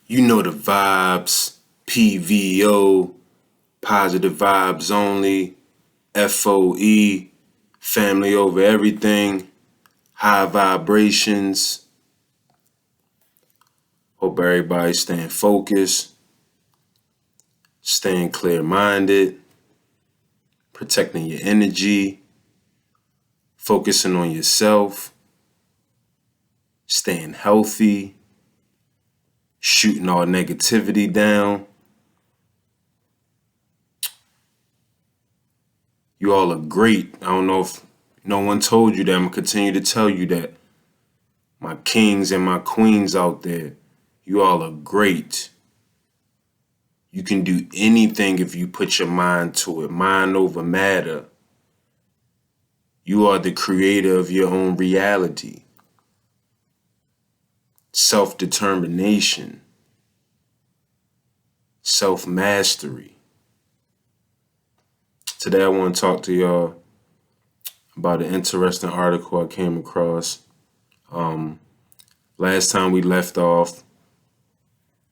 You know the vibes, PVO, positive vibes only, FOE, family over everything, high vibrations. Hope everybody's staying focused, staying clear minded, protecting your energy, focusing on yourself, staying healthy, shooting all negativity down. You all are great. I don't know if no one told you that. I'm going to continue to tell you that. My kings and my queens out there, you all are great. You can do anything if you put your mind to it. Mind over matter. You are the creator of your own reality. Self-determination. Self-mastery. Today I want to talk to y'all about an interesting article I came across. Last time we left off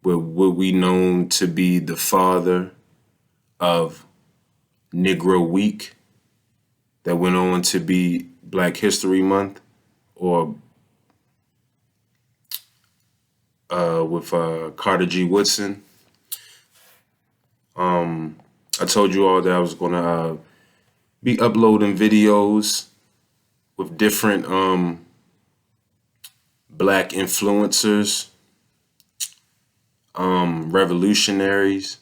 with what we known to be the father of Negro Week that went on to be Black History Month, or with Carter G. Woodson. I told you all that I was going to be uploading videos with different Black influencers, revolutionaries,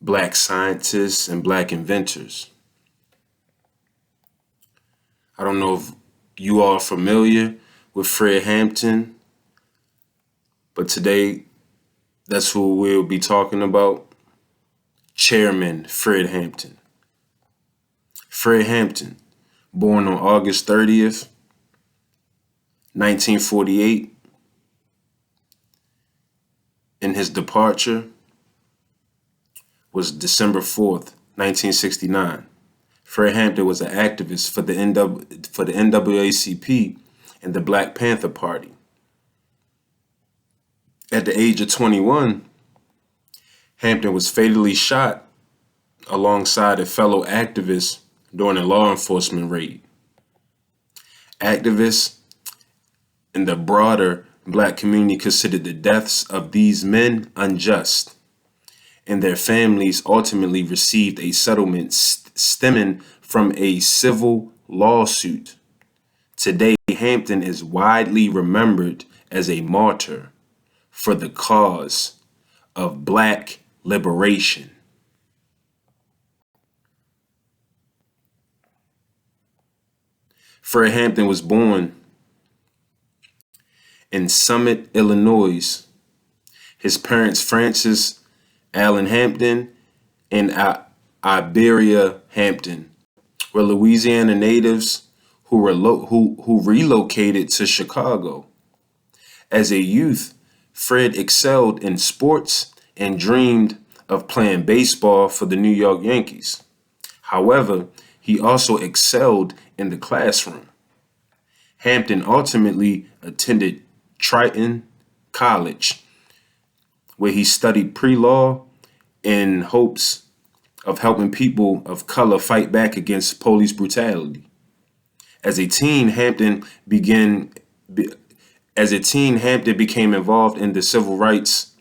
Black scientists, and Black inventors. I don't know if you all are familiar with Fred Hampton, but today that's who we'll be talking about. Chairman Fred Hampton. Fred Hampton, born on August 30th, 1948, and his departure was December 4th, 1969. Fred Hampton was an activist for the NAACP and the Black Panther Party. At the age of 21, Hampton was fatally shot alongside a fellow activist during a law enforcement raid. Activists in the broader Black community considered the deaths of these men unjust, and their families ultimately received a settlement stemming from a civil lawsuit. Today, Hampton is widely remembered as a martyr for the cause of Black liberation. Fred Hampton was born in Summit, Illinois. His parents, Francis Allen Hampton and Iberia Hampton, were Louisiana natives who relocated to Chicago. As a youth, Fred excelled in sports and dreamed of playing baseball for the New York Yankees. However, he also excelled in the classroom. Hampton ultimately attended Triton College, where he studied pre-law in hopes of helping people of color fight back against police brutality. As a teen, Hampton became involved in the civil rights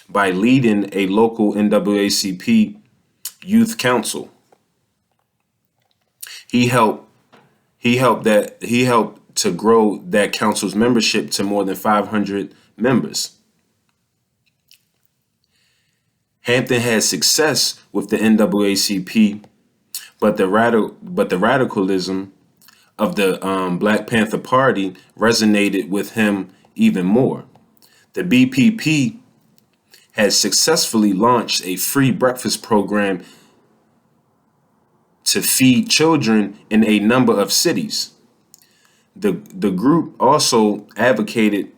by leading a local NAACP youth council. He helped to grow that council's membership to more than 500 members. Hampton had success with the NAACP, but the radicalism of the Black Panther Party resonated with him even more. The BPP has successfully launched a free breakfast program to feed children in a number of cities. The group also advocated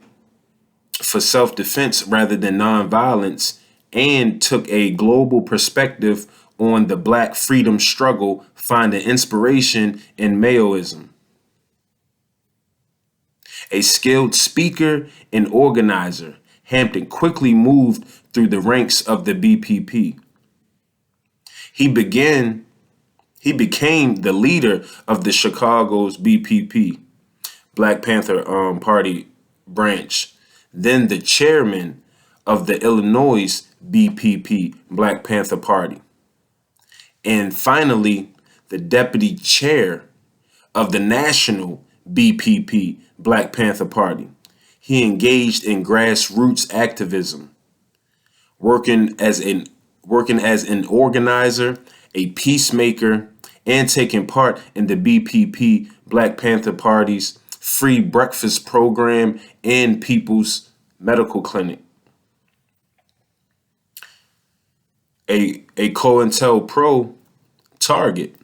for self-defense rather than nonviolence and took a global perspective on the Black freedom struggle, finding inspiration in Maoism. A skilled speaker and organizer, Hampton quickly moved through the ranks of the BPP. He became the leader of the Chicago's BPP, Black Panther Party branch, then the chairman of the Illinois BPP, Black Panther Party, and finally the deputy chair of the national BPP, Black Panther Party. He engaged in grassroots activism, working as an organizer, a peacemaker, and taking part in the BPP, Black Panther Party's free breakfast program and People's Medical Clinic. A COINTELPRO target.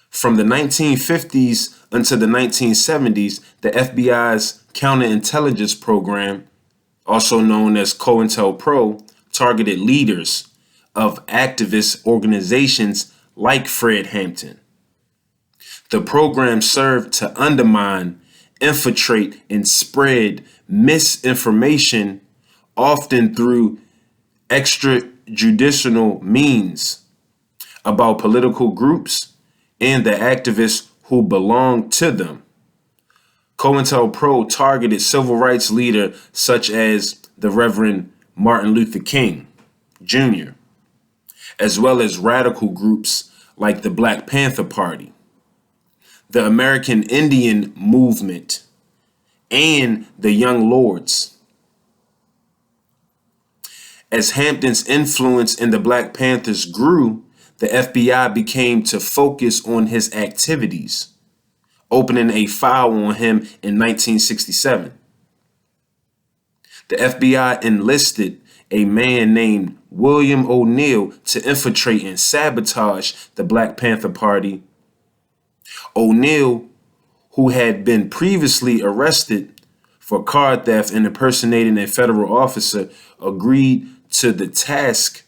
From the 1950s until the 1970s, the FBI's counterintelligence program, also known as COINTELPRO, targeted leaders of activist organizations like Fred Hampton. The program served to undermine, infiltrate, and spread misinformation, often through extrajudicial means, about political groups and the activists who belonged to them. COINTELPRO targeted civil rights leaders such as the Reverend Martin Luther King Jr., as well as radical groups like the Black Panther Party, the American Indian Movement, and the Young Lords. As Hampton's influence in the Black Panthers grew, the FBI began to focus on his activities, opening a file on him in 1967. The FBI enlisted a man named William O'Neill to infiltrate and sabotage the Black Panther Party. O'Neill, who had been previously arrested for car theft and impersonating a federal officer, agreed to the task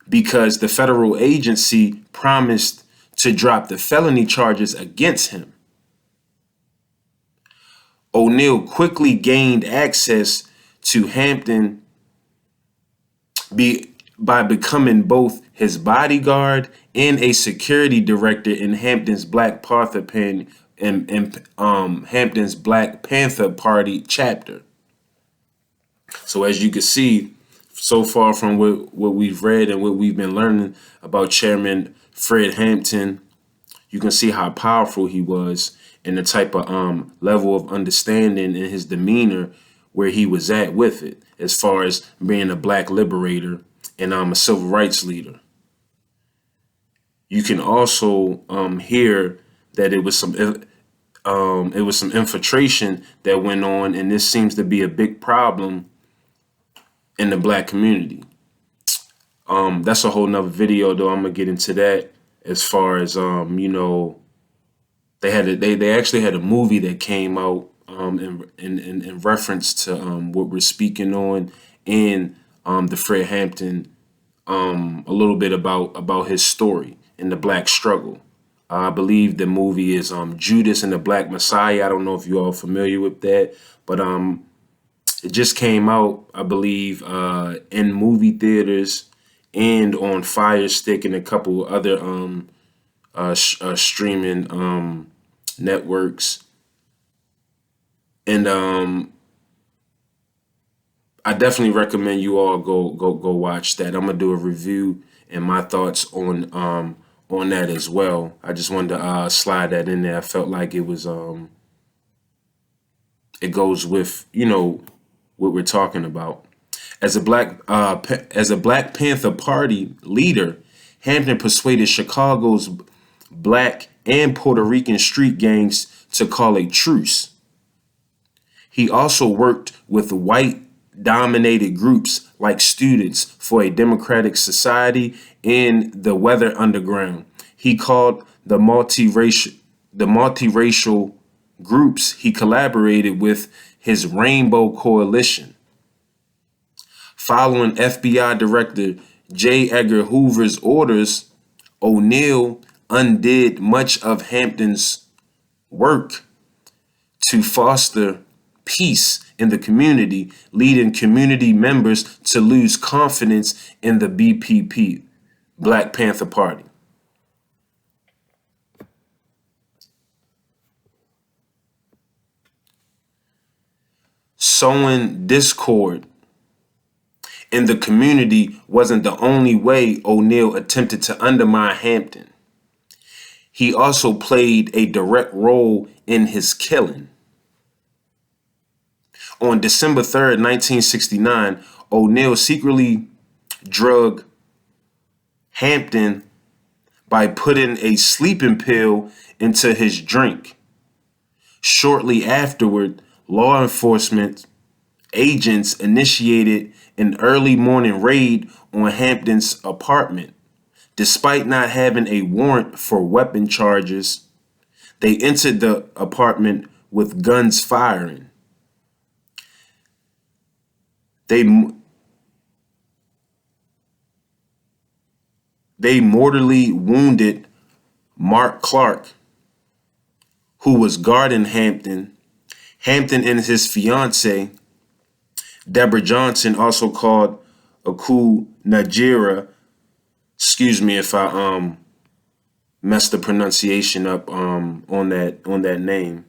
because the federal agency promised to drop the felony charges against him. O'Neill quickly gained access to Hampton by becoming both his bodyguard and a security director in Hampton's Black Panther Hampton's Black Panther Party chapter. So as you can see, so far from what we've read and what we've been learning about Chairman Fred Hampton, you can see how powerful he was and the type of level of understanding in his demeanor where he was at with it, as far as being a black liberator and a civil rights leader. You can also hear that it was some infiltration that went on, and this seems to be a big problem in the black community. That's a whole nother video, though. I'm gonna get into that. As far as they actually had a movie that came out in reference to what we're speaking on, and the Fred Hampton, a little bit about his story in the black struggle. I believe the movie is Judas and the Black Messiah. I don't know if you all familiar with that, but it just came out, I believe, in movie theaters and on Fire Stick and a couple other streaming networks. And I definitely recommend you all go watch that. I'm gonna do a review and my thoughts on that as well. I just wanted to slide that in there. I felt like it was it goes with what we're talking about. As a Black Panther Party leader, Hampton persuaded Chicago's black and Puerto Rican street gangs to call a truce. He also worked with white-dominated groups like Students for a Democratic Society and the Weather Underground. He called the multiracial groups he collaborated with his Rainbow Coalition. Following FBI Director J. Edgar Hoover's orders, O'Neill undid much of Hampton's work to foster peace in the community, leading community members to lose confidence in the BPP, Black Panther Party. Sowing discord in the community wasn't the only way O'Neal attempted to undermine Hampton. He also played a direct role in his killing. On December 3rd, 1969, O'Neal secretly drugged Hampton by putting a sleeping pill into his drink. Shortly afterward, law enforcement agents initiated an early morning raid on Hampton's apartment. Despite not having a warrant for weapon charges, they entered the apartment with guns firing. They mortally wounded Mark Clark, who was guarding Hampton. Hampton and his fiancée, Deborah Johnson, also called Aku Najira. Excuse me if I messed the pronunciation up on that name.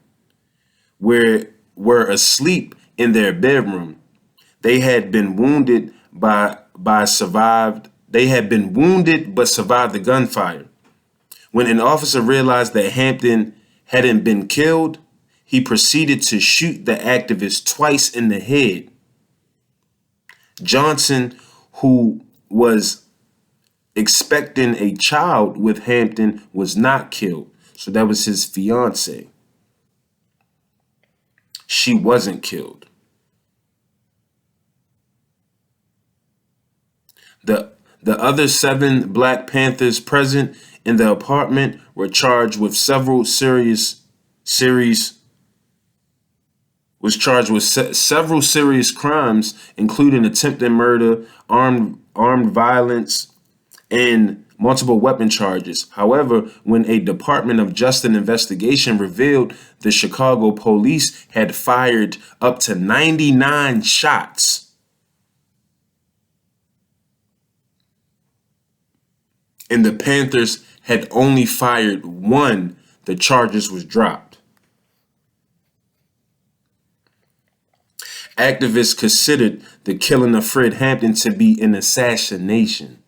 Were asleep in their bedroom. They had been wounded but survived the gunfire. When an officer realized that Hampton hadn't been killed, he proceeded to shoot the activist twice in the head. Johnson, who was expecting a child with Hampton, was not killed. So that was his fiancée. She wasn't killed. The other 7 Black Panthers present in the apartment were charged with several serious crimes, including attempted murder, armed violence, and multiple weapon charges. However, when a Department of Justice investigation revealed the Chicago police had fired up to 99 shots, and the Panthers had only fired 1, the charges was dropped. Activists considered the killing of Fred Hampton to be an assassination.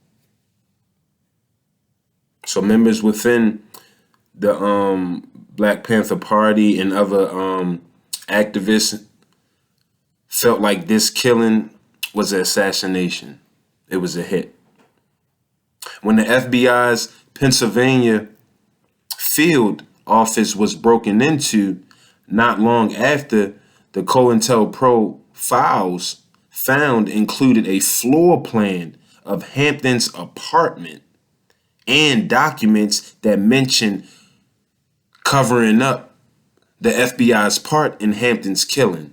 So members within the Black Panther Party and other activists felt like this killing was an assassination. It was a hit. When the FBI's Pennsylvania field office was broken into, not long after, the COINTELPRO files found included a floor plan of Hampton's apartment and documents that mention covering up the FBI's part in Hampton's killing.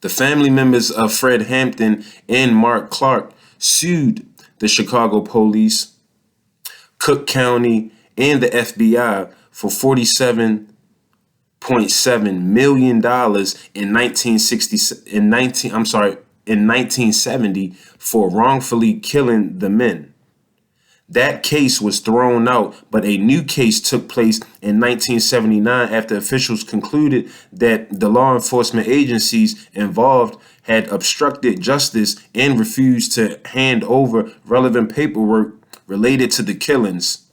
The family members of Fred Hampton and Mark Clark sued the Chicago police, Cook County, and the FBI for $47.7 million in 1970 for wrongfully killing the men. That case was thrown out, but a new case took place in 1979 after officials concluded that the law enforcement agencies involved had obstructed justice and refused to hand over relevant paperwork related to the killings.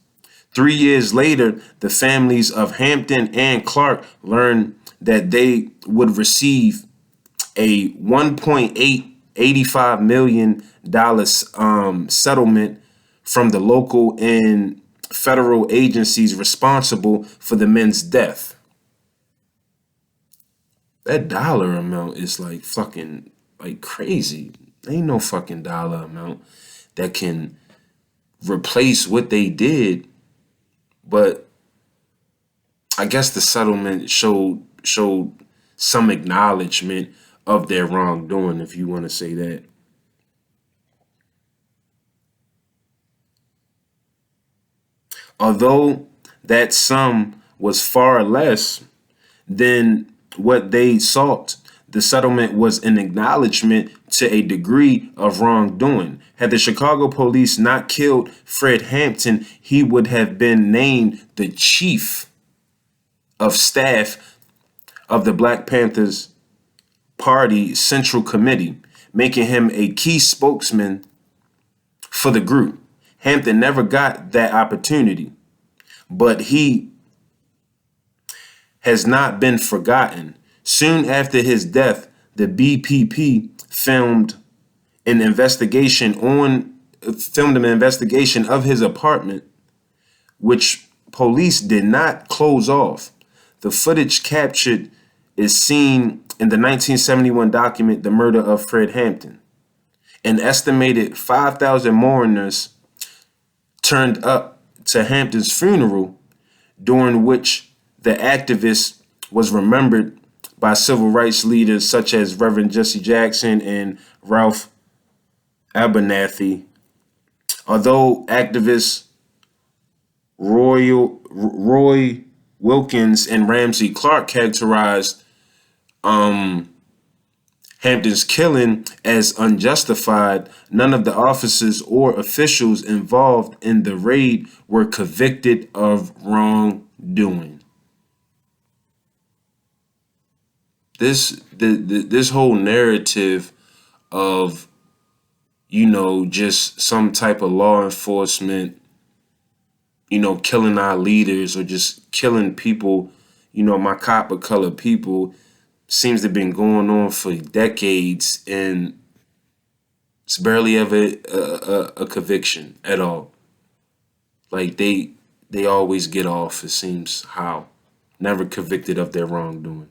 3 years later, the families of Hampton and Clark learned that they would receive a $1.85 million settlement from the local and federal agencies responsible for the men's death. That dollar amount is like fucking like crazy. Ain't no fucking dollar amount that can replace what they did. But I guess the settlement showed some acknowledgement of their wrongdoing, if you want to say that. Although that sum was far less than what they sought, the settlement was an acknowledgement to a degree of wrongdoing. Had the Chicago police not killed Fred Hampton, he would have been named the chief of staff of the Black Panthers Party Central Committee, making him a key spokesman for the group. Hampton never got that opportunity, but he has not been forgotten. Soon after his death, the BPP filmed an investigation of his apartment, which police did not close off. The footage captured is seen in the 1971 document, The Murder of Fred Hampton. An estimated 5,000 mourners turned up to Hampton's funeral, during which the activist was remembered by civil rights leaders such as Reverend Jesse Jackson and Ralph Abernathy. Although activists Roy Wilkins and Ramsey Clark characterized Hampton's killing as unjustified, none of the officers or officials involved in the raid were convicted of wrongdoing. This whole narrative of, just some type of law enforcement, killing our leaders or just killing people, my copper colored people, seems to have been going on for decades, and it's barely ever a conviction at all. Like they always get off, it seems, how never convicted of their wrongdoing.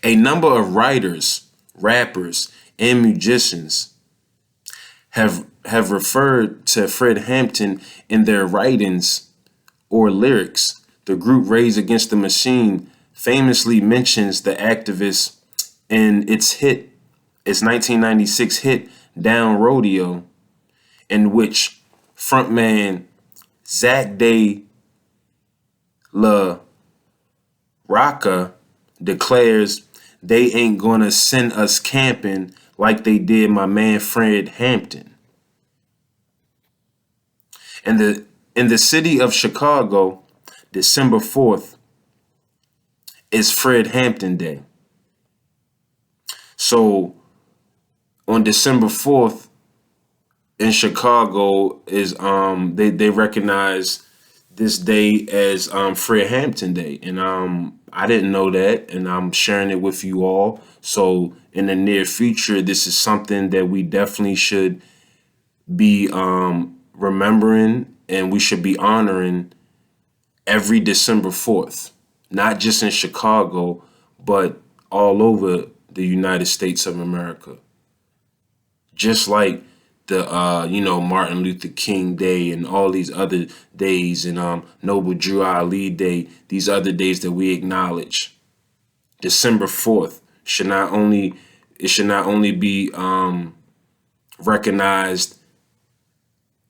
A number of writers, rappers, and musicians have referred to Fred Hampton in their writings or lyrics. The group Rage Against the Machine famously mentions the activist in its 1996 hit Down Rodeo, in which frontman Zach De La Rocca declares they ain't gonna send us camping like they did my man Fred Hampton. In the city of Chicago, December 4th is Fred Hampton Day. So on December 4th in Chicago is they recognize this day as Fred Hampton Day, and I didn't know that, and I'm sharing it with you all. So in the near future, this is something that we definitely should be remembering, and we should be honoring every December 4th, not just in Chicago, but all over the United States of America. Just like the Martin Luther King Day and all these other days, and Noble Drew Ali Day, these other days that we acknowledge. December 4th should not only be recognized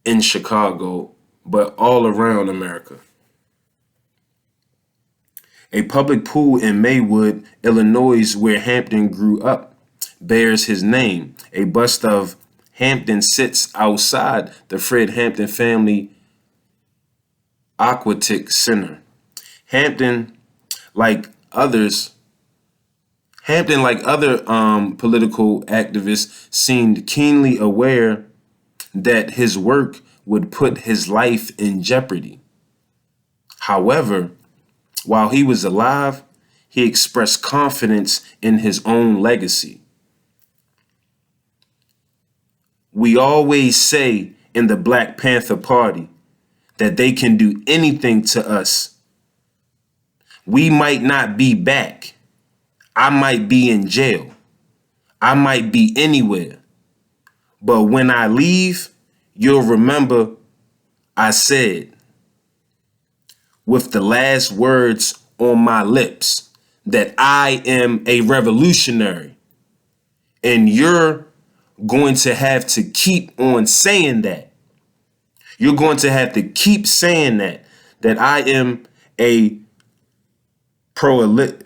in Chicago, but all around America. A public pool in Maywood, Illinois, where Hampton grew up, bears his name. A bust of Hampton sits outside the Fred Hampton Family Aquatic Center. Hampton, like other political activists, seemed keenly aware that his work would put his life in jeopardy. However, while he was alive, he expressed confidence in his own legacy. We always say in the Black Panther Party that they can do anything to us. We might not be back. I might be in jail. I might be anywhere. But when I leave, you'll remember I said, with the last words on my lips, that I am a revolutionary. And you're going to have to keep on saying that. You're going to have to keep saying that I am a proletariat.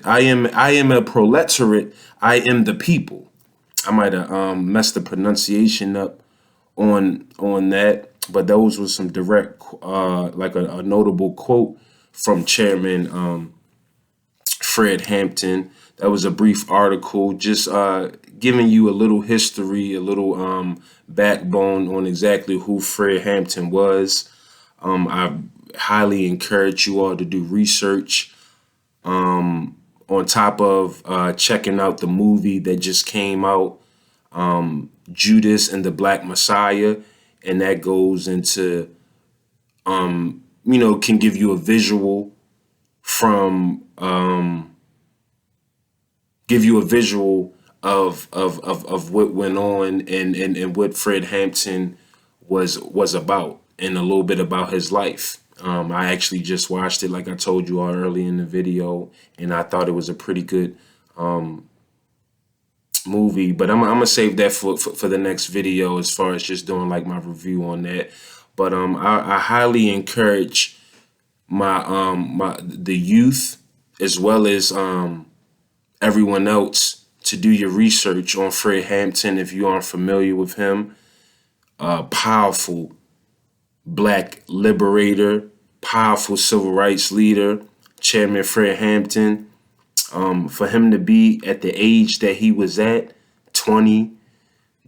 I am a proletariat. I am the people. I might have messed the pronunciation up on that, but those were some direct, like a notable quote from Chairman Fred Hampton. That was a brief article, just giving you a little history, a little backbone on exactly who Fred Hampton was. I highly encourage you all to do research on top of checking out the movie that just came out, Judas and the Black Messiah, and that goes into, can give you a visual from, give you a visual of what went on and what Fred Hampton was about, and a little bit about his life. I actually just watched it, like I told you all early in the video, and I thought it was a pretty good movie. But I'm gonna save that for the next video, as far as just doing like my review on that. But I highly encourage the youth, as well as everyone else, to do your research on Fred Hampton if you aren't familiar with him. Powerful Black liberator, powerful civil rights leader, Chairman Fred Hampton. For him to be at the age that he was at, 20,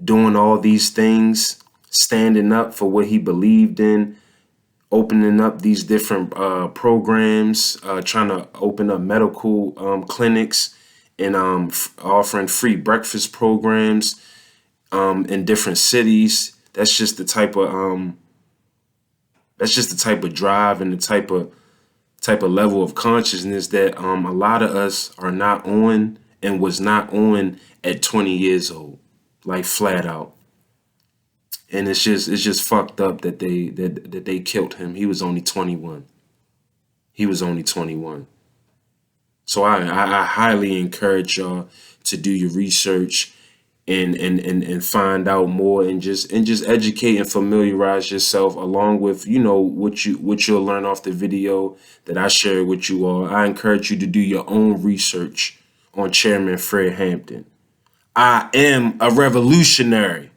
doing all these things, standing up for what he believed in, opening up these different programs, trying to open up medical clinics, and offering free breakfast programs in different cities. That's just the type of drive and the type of level of consciousness that a lot of us are not on, and was not on at 20 years old, like flat out. And it's just fucked up that they killed him. He was only 21. He was only 21. So I highly encourage y'all to do your research and find out more, and just educate and familiarize yourself, along with what you'll learn off the video that I share with you all. I encourage you to do your own research on Chairman Fred Hampton. I am a revolutionary.